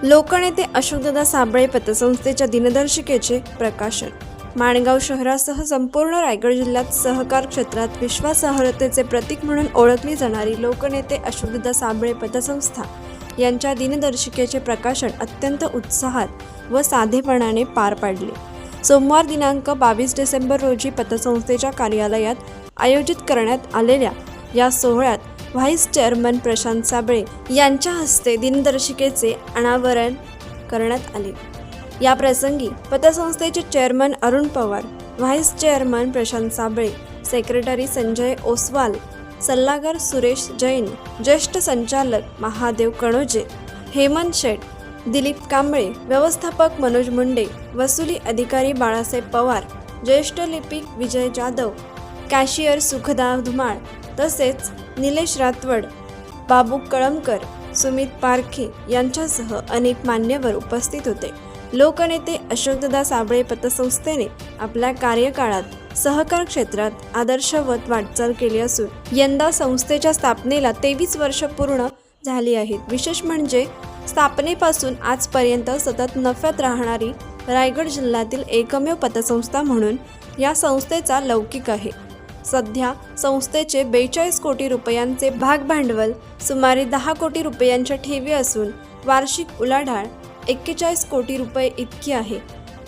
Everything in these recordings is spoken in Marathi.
लोकनेते अशोकदादा साबळे पतसंस्थेच्या दिनदर्शिकेचे प्रकाशन। माणगाव शहरासह संपूर्ण रायगड जिल्ह्यात सहकार क्षेत्रात विश्वासार्हतेचे प्रतीक म्हणून ओळखली जाणारी लोकनेते अशोकदादा साबळे पतसंस्था यांच्या दिनदर्शिकेचे प्रकाशन अत्यंत उत्साहात व साधेपणाने पार पाडले। सोमवार दिनांक 22 डिसेंबर रोजी पतसंस्थेच्या कार्यालयात आयोजित करण्यात आलेल्या या सोहळ्यात व्हाईस चेअरमन प्रशांत साबळे यांच्या हस्ते दिनदर्शिकेचे अनावरण करण्यात आले। या प्रसंगी पतसंस्थेचे chairman Arun Pawar, vice chairman Prashant Sable, secretary Sanjay Oswal, सल्लागार सुरेश जैन, ज्येष्ठ संचालक महादेव कणोजे, हेमंत शेठ, दिलीप कांबळे, व्यवस्थापक मनोज मुंडे, वसुली अधिकारी बाळासाहेब पवार, ज्येष्ठ लिपिक विजय जाधव, कॅशियर सुखदा धुमाळ तसेच निलेश रातवड, बाबू कळमकर, सुमित पारखे यांच्यासह अनेक मान्यवर उपस्थित होते। लोकनेते अशोकदादा साबळे पतसंस्थेने आपल्या कार्यकाळात सहकार क्षेत्रात आदर्शवत वाटचाल केली असून यंदा संस्थेच्या स्थापनेला 23 वर्ष पूर्ण झाली आहेत। विशेष म्हणजे स्थापनेपासून आजपर्यंत सतत नफ्यात राहणारी रायगड जिल्ह्यातील एकमेव पतसंस्था म्हणून या संस्थेचा लौकिक आहे। सध्या संस्थेचे 42 कोटी रुपयांचे भागभांडवल, सुमारे 10 कोटी रुपयांच्या ठेवी असून वार्षिक उलाढाल 41 कोटी रुपये इतकी आहे।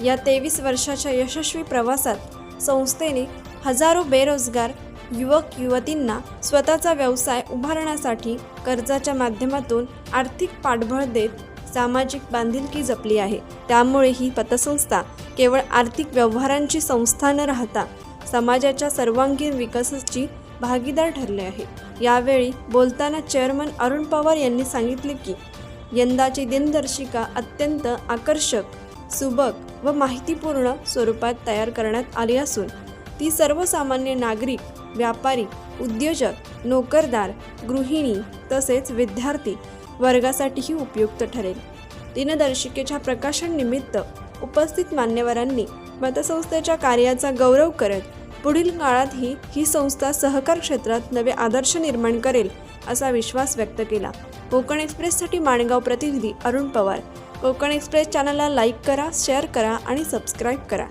या 23 वर्षाच्या यशस्वी प्रवासात संस्थेने हजारो बेरोजगार युवक युवतींना स्वतःचा व्यवसाय उभारण्यासाठी कर्जाच्या माध्यमातून आर्थिक पाठबळ देत सामाजिक बांधिलकी जपली आहे। त्यामुळे ही पतसंस्था केवळ आर्थिक व्यवहारांची संस्था न राहता समाजाच्या सर्वांगीण विकासाची भागीदार ठरले आहे। यावेळी बोलताना चेअरमन अरुण पवार यांनी सांगितले की यंदाची दिनदर्शिका अत्यंत आकर्षक, सुबक व माहितीपूर्ण स्वरूपात तयार करण्यात आली असून ती सर्वसामान्य नागरिक, व्यापारी, उद्योजक, नोकरदार, गृहिणी तसेच विद्यार्थी वर्गासाठीही उपयुक्त ठरेल। दिनदर्शिकेच्या प्रकाशन निमित्त उपस्थित मान्यवरांनी पतसंस्थेच्या कार्याचा गौरव करत पुढील काळातही ही संस्था सहकार क्षेत्रात नवे आदर्श निर्माण करेल असा विश्वास व्यक्त केला। कोकण एक्सप्रेससाठी माणगाव प्रतिनिधी अरुण पवार। कोकण एक्सप्रेस चॅनलला लाईक करा, शेअर करा आणि सबस्क्राईब करा।